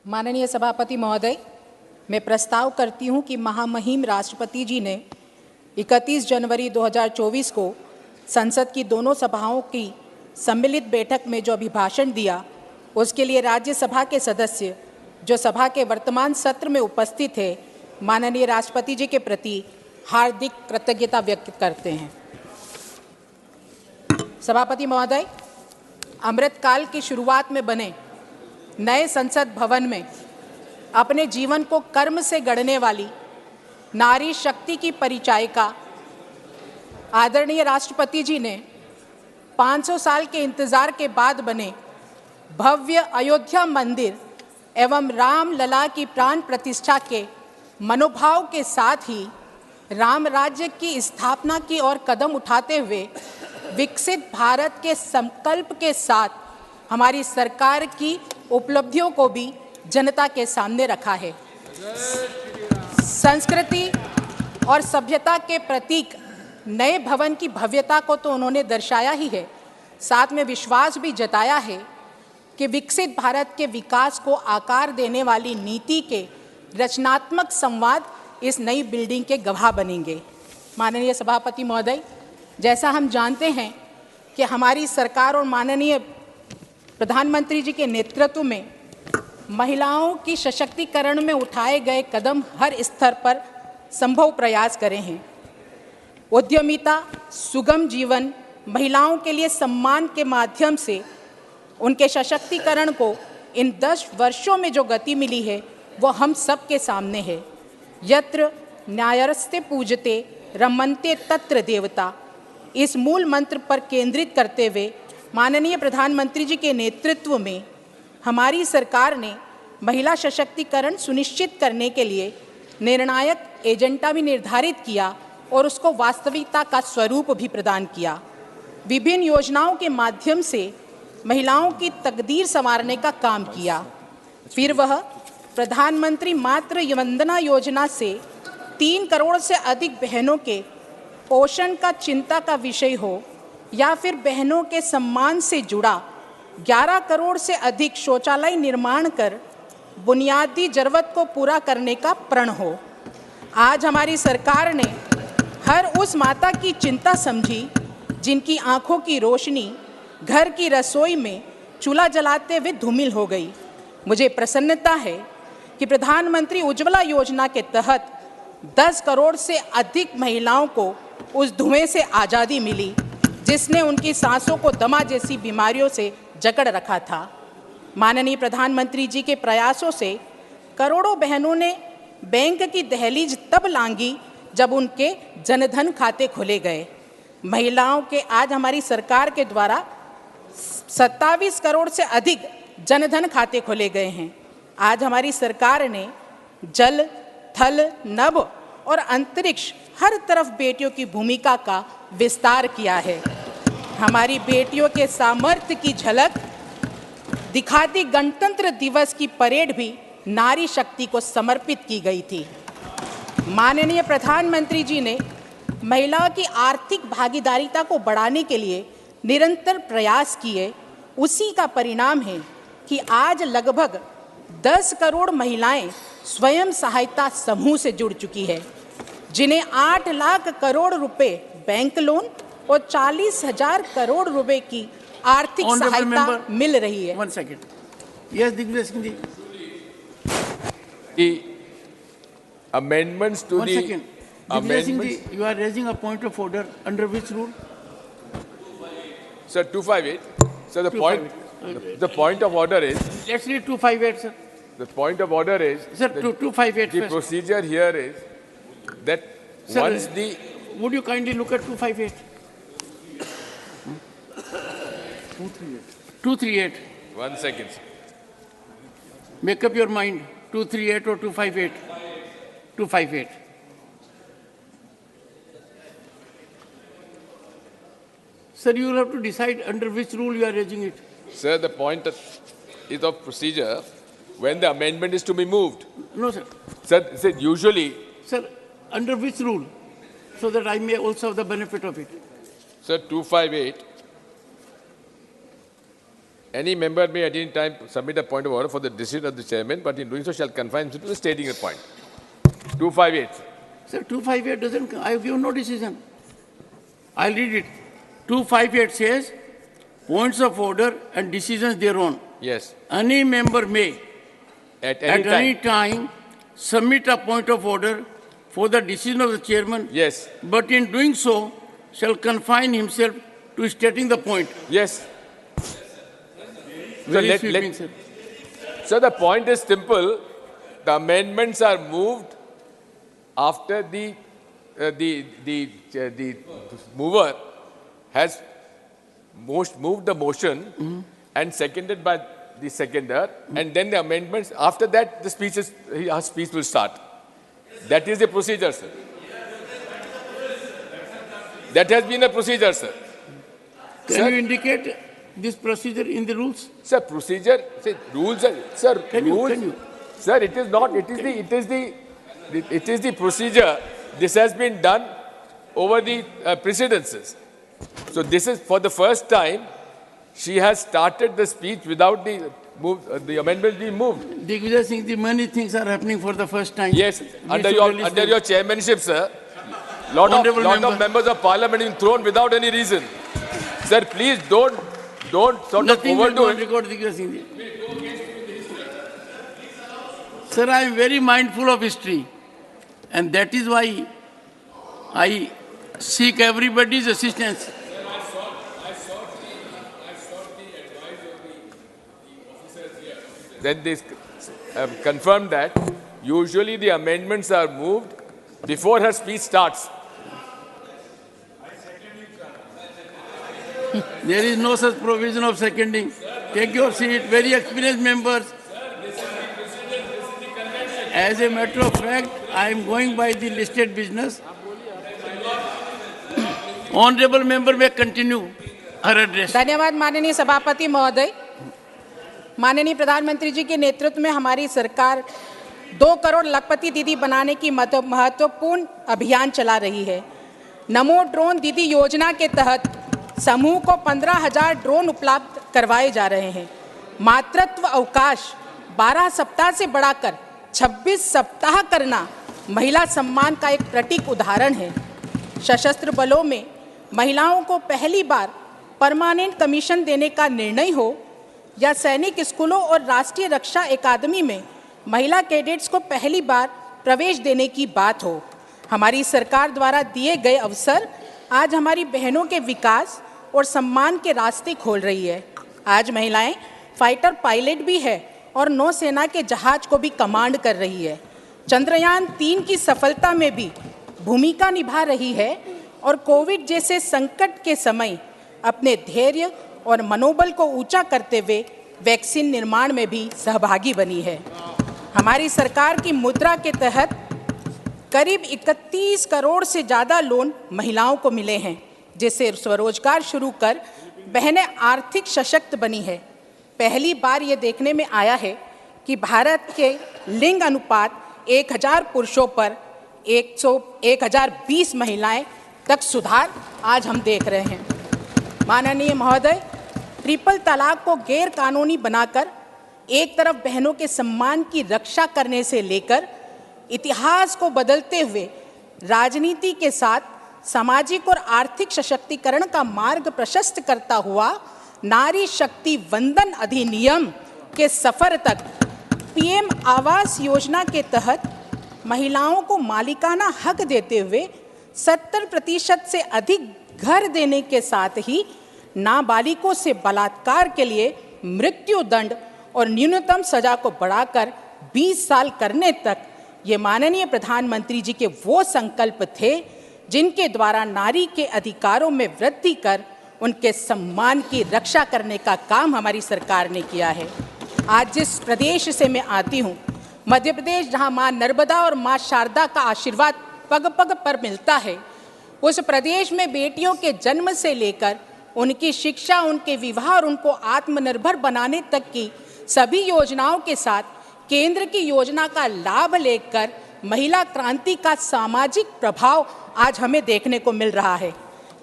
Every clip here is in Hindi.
माननीय सभापति महोदय, मैं प्रस्ताव करती हूं कि महामहिम राष्ट्रपति जी ने 31 जनवरी 2024 को संसद की दोनों सभाओं की सम्मिलित बैठक में जो अभिभाषण दिया, उसके लिए राज्यसभा के सदस्य जो सभा के वर्तमान सत्र में उपस्थित है, माननीय राष्ट्रपति जी के प्रति हार्दिक कृतज्ञता व्यक्त करते हैं। सभापति महोदय, अमृतकाल की शुरुआत में बने नए संसद भवन में अपने जीवन को कर्म से गढ़ने वाली नारी शक्ति की परिचायिका आदरणीय राष्ट्रपति जी ने 500 साल के इंतजार के बाद बने भव्य अयोध्या मंदिर एवं राम लला की प्राण प्रतिष्ठा के मनोभाव के साथ ही राम राज्य की स्थापना की ओर कदम उठाते हुए विकसित भारत के संकल्प के साथ हमारी सरकार की उपलब्धियों को भी जनता के सामने रखा है। संस्कृति और सभ्यता के प्रतीक नए भवन की भव्यता को तो उन्होंने दर्शाया ही है, साथ में विश्वास भी जताया है कि विकसित भारत के विकास को आकार देने वाली नीति के रचनात्मक संवाद इस नई बिल्डिंग के गवाह बनेंगे। माननीय सभापति महोदय, जैसा हम जानते हैं कि हमारी सरकार और माननीय प्रधानमंत्री जी के नेतृत्व में महिलाओं की सशक्तिकरण में उठाए गए कदम हर स्तर पर संभव प्रयास करे हैं। उद्यमिता, सुगम जीवन, महिलाओं के लिए सम्मान के माध्यम से उनके सशक्तिकरण को इन 10 वर्षों में जो गति मिली है वो हम सब के सामने है। यत्र न्यायस्ते पूजते रमन्ते तत्र देवता, इस मूल मंत्र पर केंद्रित करते हुए माननीय प्रधानमंत्री जी के नेतृत्व में हमारी सरकार ने महिला सशक्तिकरण सुनिश्चित करने के लिए निर्णायक एजेंडा भी निर्धारित किया और उसको वास्तविकता का स्वरूप भी प्रदान किया। विभिन्न योजनाओं के माध्यम से महिलाओं की तकदीर संवारने का काम किया। फिर वह प्रधानमंत्री मातृ वंदना योजना से 3 करोड़ से अधिक बहनों के पोषण का चिंता का विषय हो या फिर बहनों के सम्मान से जुड़ा 11 करोड़ से अधिक शौचालय निर्माण कर बुनियादी जरूरत को पूरा करने का प्रण हो। आज हमारी सरकार ने हर उस माता की चिंता समझी जिनकी आंखों की रोशनी घर की रसोई में चूल्हा जलाते हुए धूमिल हो गई। मुझे प्रसन्नता है कि प्रधानमंत्री उज्ज्वला योजना के तहत 10 करोड़ से अधिक महिलाओं को उस धुएं से आज़ादी मिली जिसने उनकी सांसों को दमा जैसी बीमारियों से जकड़ रखा था। माननीय प्रधानमंत्री जी के प्रयासों से करोड़ों बहनों ने बैंक की दहलीज तब लांघी जब उनके जनधन खाते खोले गए। महिलाओं के आज हमारी सरकार के द्वारा 27 करोड़ से अधिक जनधन खाते खोले गए हैं। आज हमारी सरकार ने जल, थल, नभ और अंतरिक्ष हर तरफ बेटियों की भूमिका का विस्तार किया है। हमारी बेटियों के सामर्थ्य की झलक दिखाती गणतंत्र दिवस की परेड भी नारी शक्ति को समर्पित की गई थी। माननीय प्रधानमंत्री जी ने महिलाओं की आर्थिक भागीदारिता को बढ़ाने के लिए निरंतर प्रयास किए। उसी का परिणाम है कि आज लगभग 10 करोड़ महिलाएं स्वयं सहायता समूह से जुड़ चुकी है, जिन्हें 8 लाख करोड़ रुपए बैंक लोन और 40,000 करोड़ रुपए की आर्थिक सहायता मिल रही है। 1 second. Yes, Digvijay Singh ji. The amendments to 1 the second. Digvijay Singh ji, amendments. you are raising a point of order under which rule? Sir, 258. So 258. the point of order is, Let's read 258, sir. the point of order is, Sir, 258 the first. procedure here is that Sir, once the, would you kindly look at 258? 238. 1 second. Make up your mind. 238 or 258? 258. Sir, you will have to decide under which rule you are raising it. Sir, the point is of procedure when the amendment is to be moved. No, sir. Sir, usually, Sir, under which rule? So that I may also have the benefit of it. sir, 258 Any member may at any time submit a point of order for the decision of the chairman, but in doing so shall confine himself to the stating a point. 258. Sir, 258 doesn't, I have given no decision. I'll read it. 258 says, points of order and decisions thereon. Yes. Any member may, At at any any time. time, submit a point of order for the decision of the chairman, Yes. but in doing so, shall confine himself to stating the point. Yes. Very let- sweeping, let- sir. So the point is simple. The amendments are moved after the mover has moved the motion and seconded by the seconder, and then the amendments. After that, the speech will start. That is the procedure, sir. That has been a procedure, sir. Can Sir? you indicate this procedure in the rules? Sir, procedure, sir, rules are, sir, Can you- rules. can you? Sir, it is not, it is the procedure. This has been done over the precedences. So this is for the first time, she has started the speech without the amendment being moved. Digvijay Singh, the many things are happening for the first time. Yes, We under should your, release under them. your chairmanship, sir, lot Honorable of member. members of parliament have been thrown without any reason. Sir, please don't sort Nothing of will overdo go on it. record, Digvijay Singh. Sir, I am very mindful of history, and that is why I seek everybody's assistance. Then they confirmed that usually the amendments are moved before her speech starts. There is no such provision of seconding. Take your seat, very experienced members. As a matter of fact, I am going by the listed business. Honorable member may continue her address. धन्यवाद माननीय सभापति महोदय। माननीय प्रधानमंत्री जी के नेतृत्व में हमारी सरकार 2 करोड़ लखपति दीदी बनाने की महत्वपूर्ण अभियान चला रही है। नमो ड्रोन दीदी योजना के तहत समूह को 15,000 ड्रोन उपलब्ध करवाए जा रहे हैं। मातृत्व अवकाश 12 सप्ताह से बढ़ाकर 26 सप्ताह करना महिला सम्मान का एक प्रतीक उदाहरण है। सशस्त्र बलों में महिलाओं को पहली बार परमानेंट कमीशन देने का निर्णय हो या सैनिक स्कूलों और राष्ट्रीय रक्षा अकादमी में महिला कैडेट्स को पहली बार प्रवेश देने की बात हो, हमारी सरकार द्वारा दिए गए अवसर आज हमारी बहनों के विकास और सम्मान के रास्ते खोल रही है। आज महिलाएं फाइटर पायलट भी है और नौसेना के जहाज को भी कमांड कर रही है। चंद्रयान 3 की सफलता में भी भूमिका निभा रही है और कोविड जैसे संकट के समय अपने धैर्य और मनोबल को ऊंचा करते हुए वैक्सीन निर्माण में भी सहभागी बनी है। हमारी सरकार की मुद्रा के तहत करीब 31 करोड़ से ज़्यादा लोन महिलाओं को मिले हैं, जिससे स्वरोजगार शुरू कर बहनें आर्थिक सशक्त बनी है। पहली बार ये देखने में आया है कि भारत के लिंग अनुपात 1000 पुरुषों पर 1020 महिलाएं तक सुधार आज हम देख रहे हैं। माननीय महोदय, ट्रिपल तलाक को गैर कानूनी बनाकर एक तरफ बहनों के सम्मान की रक्षा करने से लेकर इतिहास को बदलते हुए राजनीति के साथ सामाजिक और आर्थिक सशक्तिकरण का मार्ग प्रशस्त करता हुआ नारी शक्ति वंदन अधिनियम के सफर तक पीएम आवास योजना के तहत महिलाओं को मालिकाना हक देते हुए 70% से अधिक घर देने के साथ ही नाबालिगों से बलात्कार के लिए मृत्यु दंड और न्यूनतम सजा को बढ़ाकर 20 साल करने तक ये माननीय प्रधानमंत्री जी के वो संकल्प थे जिनके द्वारा नारी के अधिकारों में वृद्धि कर उनके सम्मान की रक्षा करने का काम हमारी सरकार ने किया है। आज जिस प्रदेश से मैं आती हूँ, मध्य प्रदेश, जहाँ माँ नर्मदा और माँ शारदा का आशीर्वाद पग पग पर मिलता है, उस प्रदेश में बेटियों के जन्म से लेकर उनकी शिक्षा, उनके विवाह और उनको आत्मनिर्भर बनाने तक की सभी योजनाओं के साथ केंद्र की योजना का लाभ लेकर महिला क्रांति का सामाजिक प्रभाव आज हमें देखने को मिल रहा है।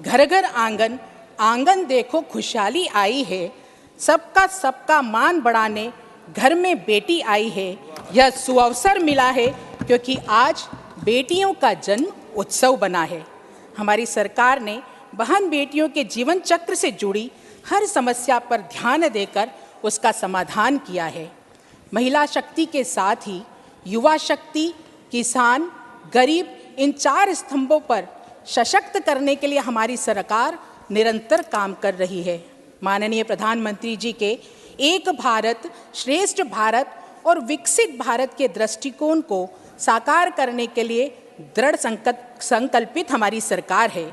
घर घर आंगन, आंगन देखो खुशहाली आई है, सबका मान बढ़ाने घर में बेटी आई है। यह सुअवसर मिला है क्योंकि आज बेटियों का जन्म उत्सव बना है। हमारी सरकार ने बहन बेटियों के जीवन चक्र से जुड़ी हर समस्या पर ध्यान देकर उसका समाधान किया है। महिला शक्ति के साथ ही युवा शक्ति, किसान, गरीब, इन 4 स्तंभों पर सशक्त करने के लिए हमारी सरकार निरंतर काम कर रही है। माननीय प्रधानमंत्री जी के एक भारत श्रेष्ठ भारत और विकसित भारत के दृष्टिकोण को साकार करने के लिए दृढ़ संकल्पित हमारी सरकार है।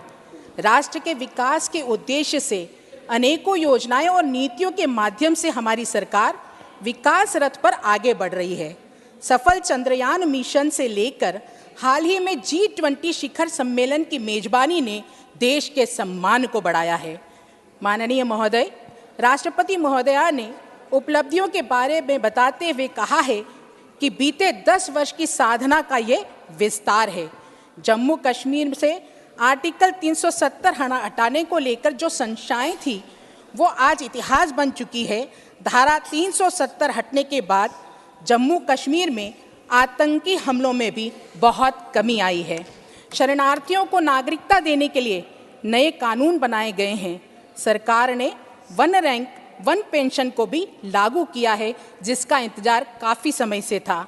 राष्ट्र के विकास के उद्देश्य से अनेकों योजनाएं और नीतियों के माध्यम से हमारी सरकार विकास रथ पर आगे बढ़ रही है। सफल चंद्रयान मिशन से लेकर हाल ही में G20 शिखर सम्मेलन की मेजबानी ने देश के सम्मान को बढ़ाया है। माननीय महोदय, राष्ट्रपति महोदया ने उपलब्धियों के बारे में बताते हुए कहा है कि बीते 10 वर्ष की साधना का ये विस्तार है। जम्मू कश्मीर से आर्टिकल 370 हटाने को लेकर जो संशयाएं थी वो आज इतिहास बन चुकी है। धारा 370 हटने के बाद जम्मू कश्मीर में आतंकी हमलों में भी बहुत कमी आई है। शरणार्थियों को नागरिकता देने के लिए नए कानून बनाए गए हैं। सरकार ने वन रैंक वन पेंशन को भी लागू किया है, जिसका इंतजार काफ़ी समय से था।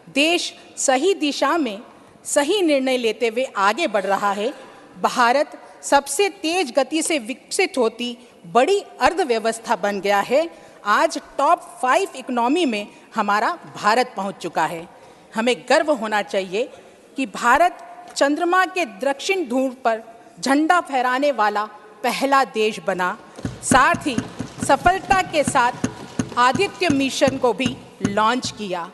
देश सही दिशा में सही निर्णय लेते हुए आगे बढ़ रहा है। भारत सबसे तेज गति से विकसित होती बड़ी अर्थव्यवस्था बन गया है। आज टॉप 5 इकोनॉमी में हमारा भारत पहुंच चुका है। हमें गर्व होना चाहिए कि भारत चंद्रमा के दक्षिण ध्रुव पर झंडा फहराने वाला पहला देश बना। साथ ही सफलता के साथ आदित्य मिशन को भी लॉन्च किया।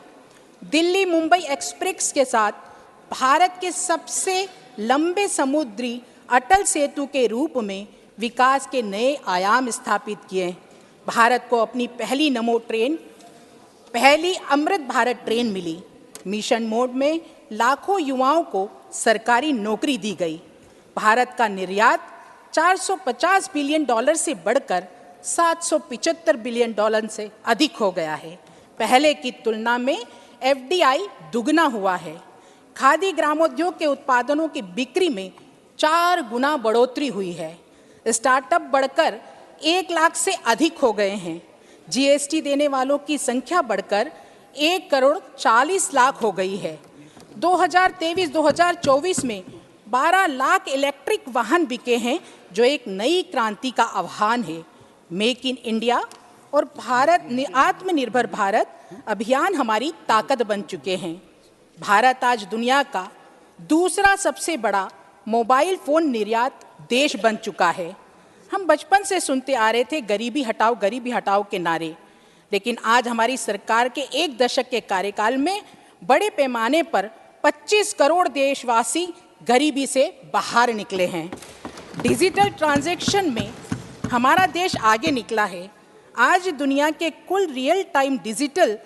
दिल्ली मुंबई एक्सप्रेस के साथ भारत के सबसे लंबे समुद्री अटल सेतु के रूप में विकास के नए आयाम स्थापित किए। भारत को अपनी पहली नमो ट्रेन, पहली अमृत भारत ट्रेन मिली। मिशन मोड में लाखों युवाओं को सरकारी नौकरी दी गई। भारत का निर्यात $450 बिलियन से बढ़कर $775 बिलियन से अधिक हो गया है। पहले की तुलना में FDI दुगना हुआ है। खादी ग्रामोद्योग के उत्पादनों की बिक्री में 4 गुना बढ़ोतरी हुई है। स्टार्टअप बढ़कर 1 लाख से अधिक हो गए हैं। GST देने वालों की संख्या बढ़कर 1,40,00,000 हो गई है। 2023-2024 में 12 लाख इलेक्ट्रिक वाहन बिके हैं, जो एक नई क्रांति का आह्वान है। मेक इन इंडिया और आत्मनिर्भर भारत अभियान हमारी ताकत बन चुके हैं। भारत आज दुनिया का दूसरा सबसे बड़ा मोबाइल फ़ोन निर्यात देश बन चुका है। हम बचपन से सुनते आ रहे थे गरीबी हटाओ के नारे, लेकिन आज हमारी सरकार के 1 दशक के कार्यकाल में बड़े पैमाने पर 25 करोड़ देशवासी गरीबी से बाहर निकले हैं। डिजिटल ट्रांजैक्शन में हमारा देश आगे निकला है। आज दुनिया के कुल रियल टाइम डिजिटल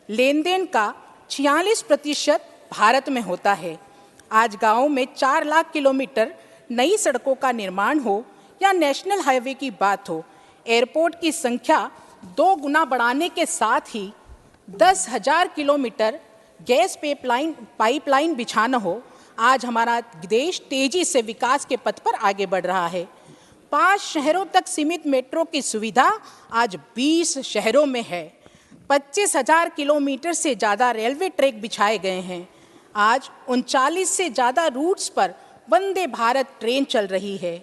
लेन देन का 46% भारत में होता है। आज गाँव में 4 लाख किलोमीटर नई सड़कों का निर्माण हो या नेशनल हाईवे की बात हो, एयरपोर्ट की संख्या 2 गुना बढ़ाने के साथ ही 10,000 किलोमीटर गैस पाइपलाइन बिछाना हो, आज हमारा देश तेजी से विकास के पथ पर आगे बढ़ रहा है। 5 शहरों तक सीमित मेट्रो की सुविधा आज 20 शहरों में है। 25,000 किलोमीटर से ज़्यादा रेलवे ट्रैक बिछाए गए हैं। आज 39 से ज़्यादा रूट्स पर वंदे भारत ट्रेन चल रही है।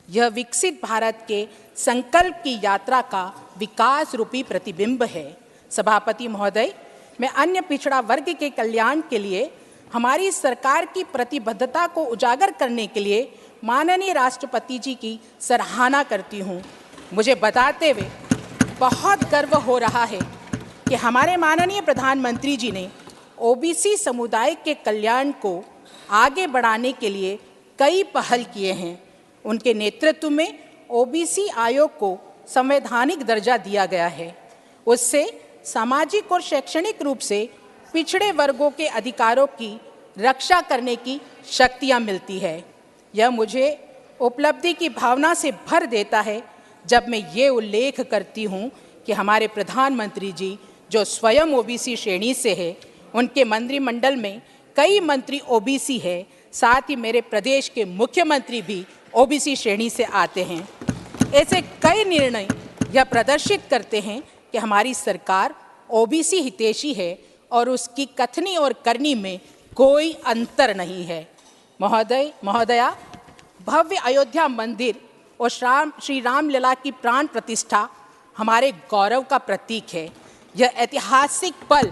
यह विकसित भारत के संकल्प की यात्रा का विकास रूपी प्रतिबिंब है। सभापति महोदय, मैं अन्य पिछड़ा वर्ग के कल्याण के लिए हमारी सरकार की प्रतिबद्धता को उजागर करने के लिए माननीय राष्ट्रपति जी की सराहना करती हूँ। मुझे बताते हुए बहुत गर्व हो रहा है कि हमारे माननीय प्रधानमंत्री जी ने ओबीसी समुदाय के कल्याण को आगे बढ़ाने के लिए कई पहल किए हैं। उनके नेतृत्व में ओबीसी आयोग को संवैधानिक दर्जा दिया गया है। उससे सामाजिक और शैक्षणिक रूप से पिछड़े वर्गों के अधिकारों की रक्षा करने की शक्तियाँ मिलती है। यह मुझे उपलब्धि की भावना से भर देता है जब मैं ये उल्लेख करती हूँ कि हमारे प्रधानमंत्री जी जो स्वयं ओबीसी श्रेणी से है, उनके मंत्रिमंडल में कई मंत्री ओबीसी है, साथ ही मेरे प्रदेश के मुख्यमंत्री भी ओबीसी श्रेणी से आते हैं। ऐसे कई निर्णय यह प्रदर्शित करते हैं कि हमारी सरकार ओबीसी हितैषी है और उसकी कथनी और करनी में कोई अंतर नहीं है। महोदया, भव्य अयोध्या मंदिर और श्री रामलला की प्राण प्रतिष्ठा हमारे गौरव का प्रतीक है। यह ऐतिहासिक पल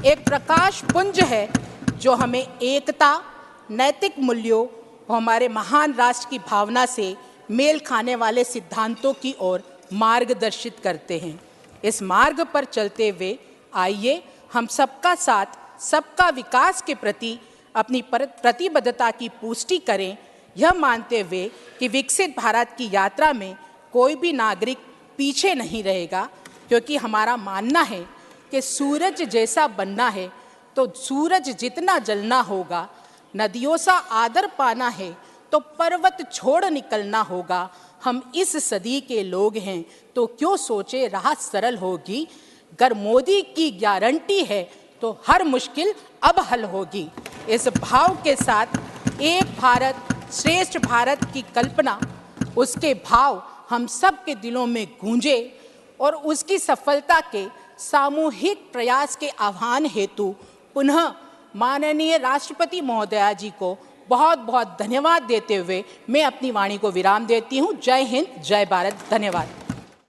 एक प्रकाश पुंज है जो हमें एकता, नैतिक मूल्यों और हमारे महान राष्ट्र की भावना से मेल खाने वाले सिद्धांतों की ओर मार्गदर्शित करते हैं। इस मार्ग पर चलते हुए आइए हम सबका साथ, सबका विकास के प्रति अपनी प्रतिबद्धता की पुष्टि करें, यह मानते हुए कि विकसित भारत की यात्रा में कोई भी नागरिक पीछे नहीं रहेगा, क्योंकि हमारा मानना है कि सूरज जैसा बनना है तो सूरज जितना जलना होगा, नदियों सा आदर पाना है तो पर्वत छोड़ निकलना होगा। हम इस सदी के लोग हैं तो क्यों सोचे राह सरल होगी, अगर मोदी की गारंटी है तो हर मुश्किल अब हल होगी। इस भाव के साथ एक भारत श्रेष्ठ भारत की कल्पना, उसके भाव हम सब के दिलों में गूंजे और उसकी सफलता के सामूहिक प्रयास के आह्वान हेतु पुनः माननीय राष्ट्रपति महोदया जी को बहुत बहुत धन्यवाद देते हुए मैं अपनी वाणी को विराम देती हूँ। जय हिंद, जय भारत, धन्यवाद।